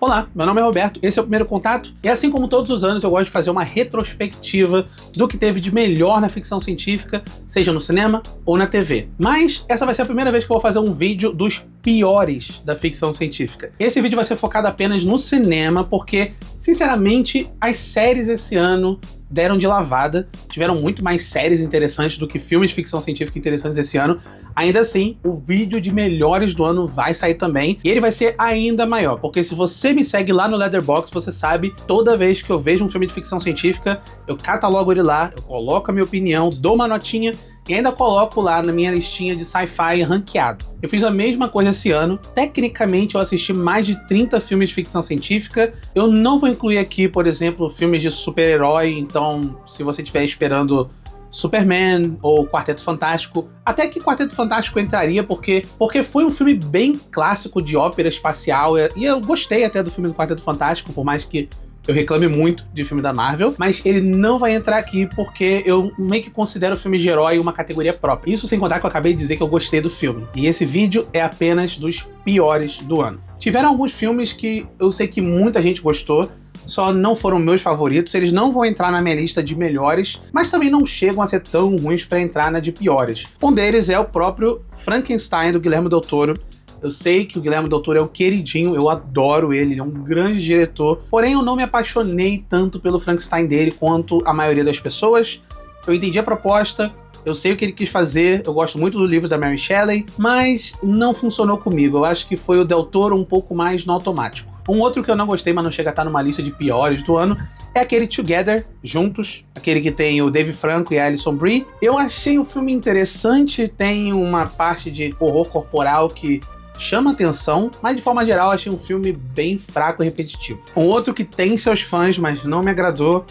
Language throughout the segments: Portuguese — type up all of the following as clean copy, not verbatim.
Olá, meu nome é Roberto, esse é o Primeiro Contato, e assim como todos os anos eu gosto de fazer uma retrospectiva do que teve de melhor na ficção científica, seja no cinema ou na TV. Mas essa vai ser a primeira vez que eu vou fazer um vídeo dos piores da ficção científica. Esse vídeo vai ser focado apenas no cinema, porque, sinceramente, as séries esse ano deram de lavada, tiveram muito mais séries interessantes do que filmes de ficção científica interessantes esse ano. Ainda assim, o vídeo de melhores do ano vai sair também, e ele vai ser ainda maior, porque se você me segue lá no Letterboxd, você sabe, toda vez que eu vejo um filme de ficção científica, eu catalogo ele lá, eu coloco a minha opinião, dou uma notinha, e ainda coloco lá na minha listinha de sci-fi ranqueado. Eu fiz a mesma coisa esse ano. Tecnicamente, eu assisti mais de 30 filmes de ficção científica. Eu não vou incluir aqui, por exemplo, filmes de super-herói, então se você estiver esperando Superman ou Quarteto Fantástico, até que Quarteto Fantástico entraria, porque foi um filme bem clássico de ópera espacial, e eu gostei até do filme do Quarteto Fantástico, por mais que eu reclame muito de filme da Marvel, mas ele não vai entrar aqui porque eu meio que considero o filme de herói uma categoria própria. Isso sem contar que eu acabei de dizer que eu gostei do filme. E esse vídeo é apenas dos piores do ano. Tiveram alguns filmes que eu sei que muita gente gostou, só não foram meus favoritos, eles não vão entrar na minha lista de melhores, mas também não chegam a ser tão ruins para entrar na de piores. Um deles é o próprio Frankenstein, do Guillermo del Toro. Eu sei que o Guillermo del Toro é um queridinho, eu adoro ele é um grande diretor, porém eu não me apaixonei tanto pelo Frankenstein dele quanto a maioria das pessoas. Eu entendi a proposta, eu sei o que ele quis fazer, eu gosto muito do livro da Mary Shelley, mas não funcionou comigo. Eu acho que foi o del Toro um pouco mais no automático. Um outro que eu não gostei, mas não chega a estar numa lista de piores do ano, é aquele Together, Juntos, aquele que tem o Dave Franco e a Alison Brie. Eu achei o filme interessante, tem uma parte de horror corporal que chama atenção, mas de forma geral achei um filme bem fraco e repetitivo. Um outro que tem seus fãs, mas não me agradou,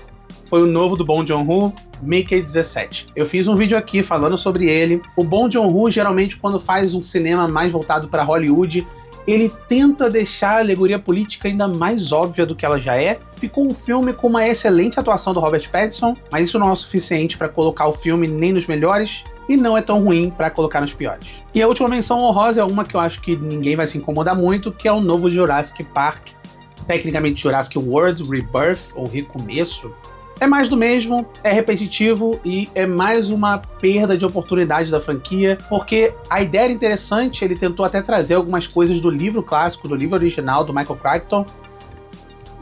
foi o novo do Bong Joon-ho, Mickey 17. Eu fiz um vídeo aqui falando sobre ele. O Bong Joon-ho, geralmente, quando faz um cinema mais voltado para Hollywood, ele tenta deixar a alegoria política ainda mais óbvia do que ela já é. Ficou um filme com uma excelente atuação do Robert Pattinson, mas isso não é o suficiente para colocar o filme nem nos melhores, e não é tão ruim para colocar nos piores. E a última menção honrosa é uma que eu acho que ninguém vai se incomodar muito, que é o novo Jurassic Park, tecnicamente Jurassic World Rebirth, ou Recomeço. É mais do mesmo, é repetitivo e é mais uma perda de oportunidade da franquia, porque a ideia era interessante, ele tentou até trazer algumas coisas do livro clássico, do livro original do Michael Crichton,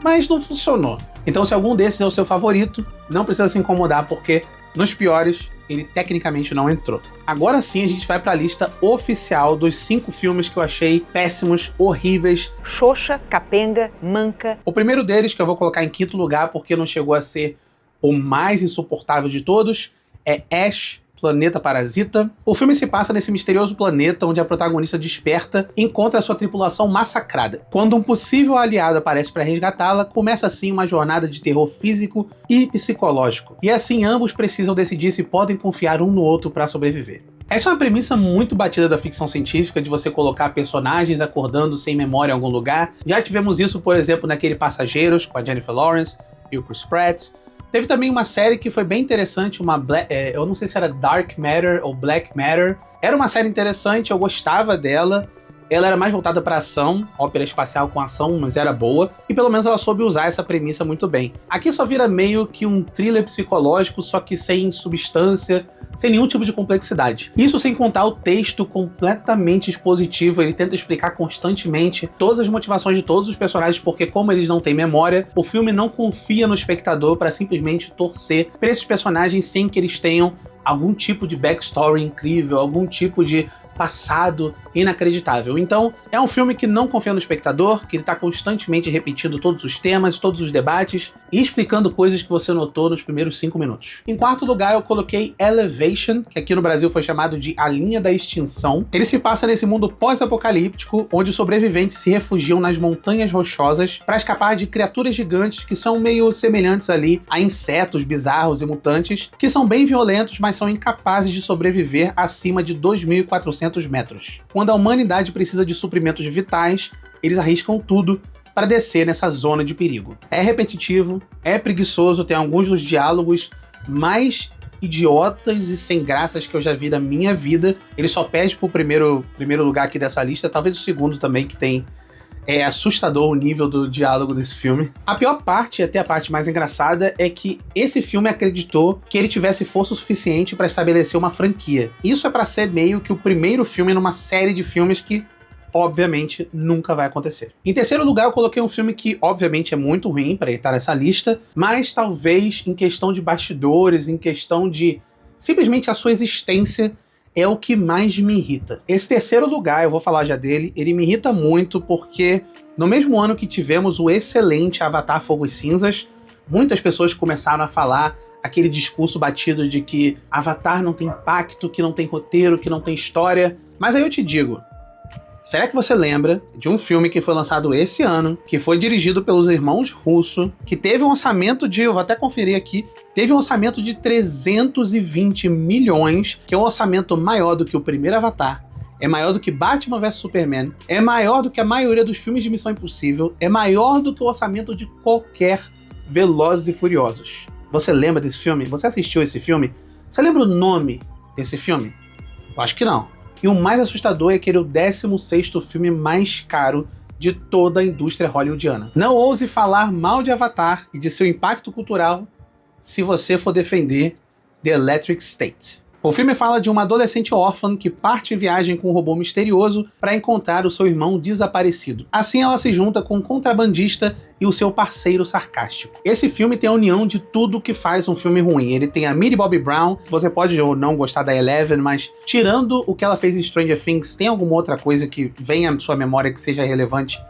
mas não funcionou. Então, se algum desses é o seu favorito, não precisa se incomodar, porque nos piores ele tecnicamente não entrou. Agora sim a gente vai para a lista oficial dos 5 filmes que eu achei péssimos, horríveis, xoxa, capenga, manca. O primeiro deles, que eu vou colocar em quinto lugar porque não chegou a ser o mais insuportável de todos, é Ash, Planeta Parasita. O filme se passa nesse misterioso planeta onde a protagonista desperta e encontra a sua tripulação massacrada. Quando um possível aliado aparece para resgatá-la, começa assim uma jornada de terror físico e psicológico. E assim ambos precisam decidir se podem confiar um no outro para sobreviver. Essa é uma premissa muito batida da ficção científica, de você colocar personagens acordando sem memória em algum lugar. Já tivemos isso, por exemplo, naquele Passageiros, com a Jennifer Lawrence e o Chris Pratt. Teve também uma série que foi bem interessante, eu não sei se era Dark Matter ou Black Matter. Era uma série interessante, eu gostava dela. Ela era mais voltada para ação, ópera espacial com ação, mas era boa. E pelo menos ela soube usar essa premissa muito bem. Aqui só vira meio que um thriller psicológico, só que sem substância, sem nenhum tipo de complexidade. Isso sem contar o texto completamente expositivo, ele tenta explicar constantemente todas as motivações de todos os personagens, porque como eles não têm memória, o filme não confia no espectador para simplesmente torcer para esses personagens sem que eles tenham algum tipo de backstory incrível, algum tipo de passado inacreditável. Então, é um filme que não confia no espectador, que ele está constantemente repetindo todos os temas, todos os debates e explicando coisas que você notou nos primeiros 5 minutos. Em quarto lugar, eu coloquei Elevation, que aqui no Brasil foi chamado de A Linha da Extinção. Ele se passa nesse mundo pós-apocalíptico, onde os sobreviventes se refugiam nas montanhas rochosas para escapar de criaturas gigantes que são meio semelhantes ali a insetos bizarros e mutantes, que são bem violentos, mas são incapazes de sobreviver acima de 2.400 metros. Quando a humanidade precisa de suprimentos vitais, eles arriscam tudo para descer nessa zona de perigo. É repetitivo, é preguiçoso, tem alguns dos diálogos mais idiotas e sem graças que eu já vi na minha vida. Ele só perde pro primeiro lugar aqui dessa lista, talvez o segundo também, que tem É assustador o nível do diálogo desse filme. A pior parte, e até a parte mais engraçada, é que esse filme acreditou que ele tivesse força suficiente para estabelecer uma franquia. Isso é para ser meio que o primeiro filme numa série de filmes que, obviamente, nunca vai acontecer. Em terceiro lugar, eu coloquei um filme que, obviamente, é muito ruim para estar nessa lista, mas talvez em questão de bastidores, em questão de simplesmente a sua existência, é o que mais me irrita. Esse terceiro lugar, eu vou falar já dele, ele me irrita muito porque no mesmo ano que tivemos o excelente Avatar Fogo e Cinzas, muitas pessoas começaram a falar aquele discurso batido de que Avatar não tem impacto, que não tem roteiro, que não tem história. Mas aí eu te digo, será que você lembra de um filme que foi lançado esse ano, que foi dirigido pelos irmãos Russo, que teve um orçamento de, eu vou até conferir aqui, teve um orçamento de 320 milhões, que é um orçamento maior do que o primeiro Avatar, é maior do que Batman vs Superman, é maior do que a maioria dos filmes de Missão Impossível, é maior do que o orçamento de qualquer Velozes e Furiosos. Você lembra desse filme? Você assistiu esse filme? Você lembra o nome desse filme? Eu acho que não. E o mais assustador é que ele é o 16º filme mais caro de toda a indústria hollywoodiana. Não ouse falar mal de Avatar e de seu impacto cultural se você for defender The Electric State. O filme fala de uma adolescente órfã que parte em viagem com um robô misterioso para encontrar o seu irmão desaparecido. Assim ela se junta com um contrabandista e o seu parceiro sarcástico. Esse filme tem a união de tudo que faz um filme ruim. Ele tem a Millie Bobby Brown, você pode ou não gostar da Eleven, mas tirando o que ela fez em Stranger Things, tem alguma outra coisa que venha à sua memória que seja relevante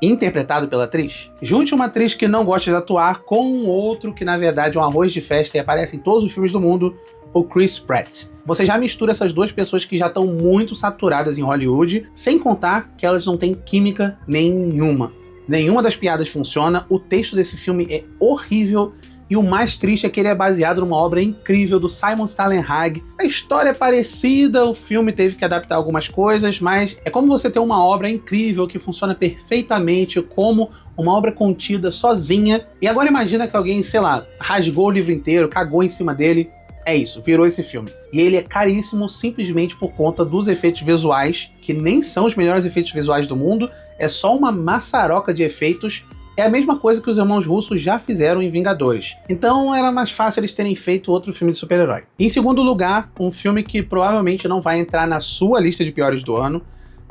interpretado pela atriz? Junte uma atriz que não gosta de atuar com um outro que na verdade é um arroz de festa e aparece em todos os filmes do mundo, o Chris Pratt. Você já mistura essas duas pessoas que já estão muito saturadas em Hollywood, sem contar que elas não têm química nenhuma. Nenhuma das piadas funciona, o texto desse filme é horrível e o mais triste é que ele é baseado numa obra incrível do Simon Stanley Hagg. A história é parecida, o filme teve que adaptar algumas coisas, mas é como você ter uma obra incrível que funciona perfeitamente como uma obra contida sozinha, e agora imagina que alguém, sei lá, rasgou o livro inteiro, cagou em cima dele. É isso, virou esse filme. E ele é caríssimo simplesmente por conta dos efeitos visuais, que nem são os melhores efeitos visuais do mundo, é só uma maçaroca de efeitos. É a mesma coisa que os irmãos russos já fizeram em Vingadores. Então era mais fácil eles terem feito outro filme de super-herói. Em segundo lugar, um filme que provavelmente não vai entrar na sua lista de piores do ano,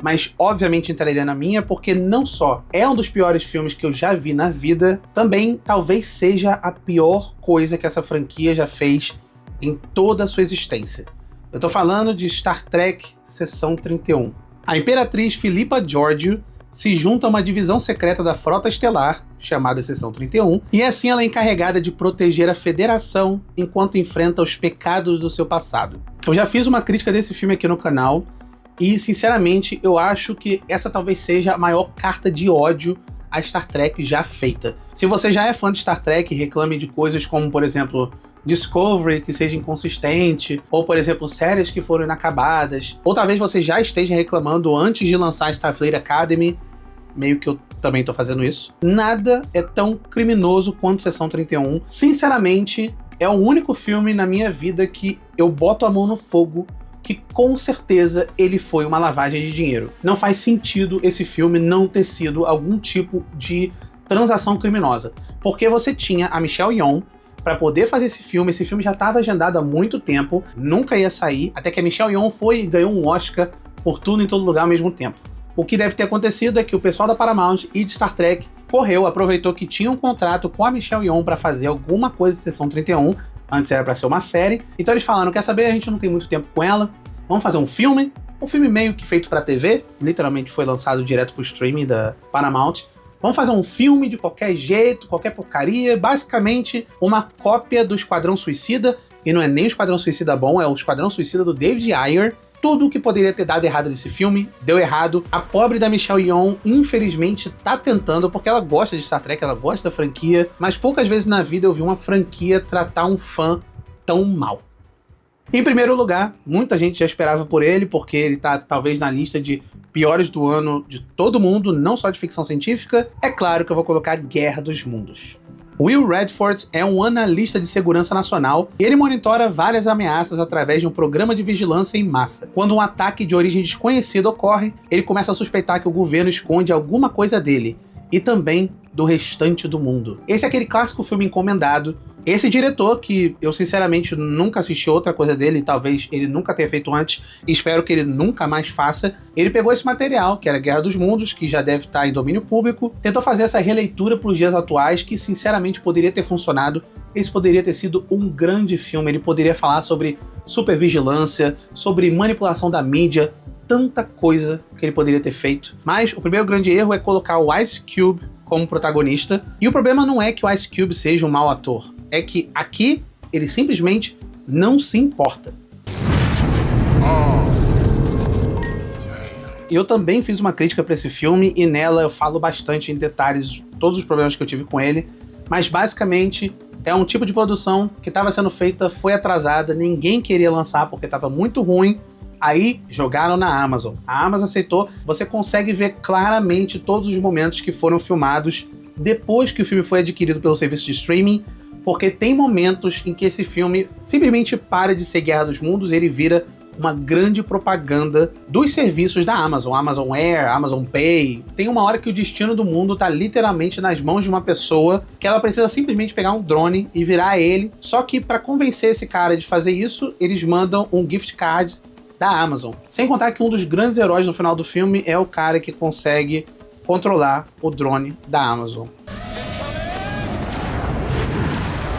mas obviamente entraria na minha, porque não só é um dos piores filmes que eu já vi na vida, também talvez seja a pior coisa que essa franquia já fez em toda a sua existência. Eu tô falando de Star Trek Seção 31. A Imperatriz Philippa Georgiou se junta a uma divisão secreta da Frota Estelar, chamada Seção 31, e assim ela é encarregada de proteger a Federação enquanto enfrenta os pecados do seu passado. Eu já fiz uma crítica desse filme aqui no canal, e sinceramente eu acho que essa talvez seja a maior carta de ódio a Star Trek já feita. Se você já é fã de Star Trek e reclame de coisas como, por exemplo, Discovery que seja inconsistente, ou por exemplo, séries que foram inacabadas, ou talvez você já esteja reclamando antes de lançar Starfleet Academy, meio que eu também tô fazendo isso. Nada é tão criminoso quanto Seção 31. Sinceramente, é o único filme na minha vida que eu boto a mão no fogo que com certeza ele foi uma lavagem de dinheiro. Não faz sentido esse filme não ter sido algum tipo de transação criminosa, porque você tinha a Michelle Yeoh para poder fazer esse filme já estava agendado há muito tempo, nunca ia sair, até que a Michelle Yeoh foi e ganhou um Oscar por Tudo em Todo Lugar ao mesmo tempo. O que deve ter acontecido é que o pessoal da Paramount e de Star Trek correu, aproveitou que tinha um contrato com a Michelle Yeoh para fazer alguma coisa de Seção 31, antes era para ser uma série, então eles falaram, quer saber, a gente não tem muito tempo com ela, vamos fazer um filme meio que feito para TV, literalmente foi lançado direto pro streaming da Paramount. Vamos fazer um filme de qualquer jeito, qualquer porcaria, basicamente uma cópia do Esquadrão Suicida, e não é nem o Esquadrão Suicida bom, é o Esquadrão Suicida do David Ayer. Tudo o que poderia ter dado errado nesse filme, deu errado. A pobre da Michelle Yeoh, infelizmente, tá tentando, porque ela gosta de Star Trek, ela gosta da franquia, mas poucas vezes na vida eu vi uma franquia tratar um fã tão mal. Em primeiro lugar, muita gente já esperava por ele, porque ele tá talvez na lista de piores do ano de todo mundo, não só de ficção científica. É claro que eu vou colocar Guerra dos Mundos. Will Redford é um analista de segurança nacional e ele monitora várias ameaças através de um programa de vigilância em massa. Quando um ataque de origem desconhecida ocorre, ele começa a suspeitar que o governo esconde alguma coisa dele e também do restante do mundo. Esse é aquele clássico filme encomendado. Esse diretor, que eu sinceramente nunca assisti outra coisa dele, talvez ele nunca tenha feito antes, e espero que ele nunca mais faça, ele pegou esse material, que era Guerra dos Mundos, que já deve estar em domínio público, tentou fazer essa releitura para os dias atuais, que sinceramente poderia ter funcionado. Esse poderia ter sido um grande filme, ele poderia falar sobre supervigilância, sobre manipulação da mídia, tanta coisa que ele poderia ter feito. Mas o primeiro grande erro é colocar o Ice Cube como protagonista, e o problema não é que o Ice Cube seja um mau ator, é que aqui ele simplesmente não se importa. Eu também fiz uma crítica para esse filme e nela eu falo bastante em detalhes todos os problemas que eu tive com ele, mas basicamente é um tipo de produção que estava sendo feita, foi atrasada, ninguém queria lançar porque estava muito ruim. Aí jogaram na Amazon. A Amazon aceitou. Você consegue ver claramente todos os momentos que foram filmados depois que o filme foi adquirido pelo serviço de streaming, porque tem momentos em que esse filme simplesmente para de ser Guerra dos Mundos e ele vira uma grande propaganda dos serviços da Amazon. Amazon Air, Amazon Pay. Tem uma hora que o destino do mundo tá literalmente nas mãos de uma pessoa que ela precisa simplesmente pegar um drone e virar ele. Só que para convencer esse cara de fazer isso, eles mandam um gift card da Amazon. Sem contar que um dos grandes heróis no final do filme é o cara que consegue controlar o drone da Amazon.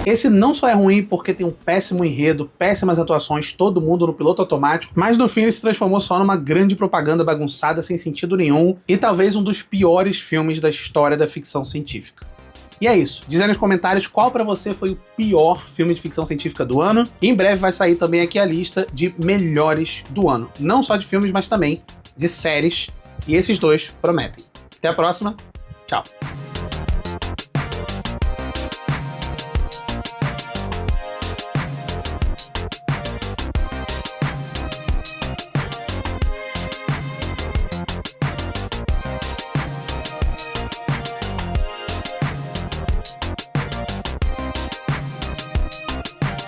Esse não só é ruim porque tem um péssimo enredo, péssimas atuações, todo mundo no piloto automático, mas no fim ele se transformou só numa grande propaganda bagunçada sem sentido nenhum e talvez um dos piores filmes da história da ficção científica. E é isso. Diz aí nos comentários qual pra você foi o pior filme de ficção científica do ano. E em breve vai sair também aqui a lista de melhores do ano. Não só de filmes, mas também de séries. E esses dois prometem. Até a próxima. Tchau.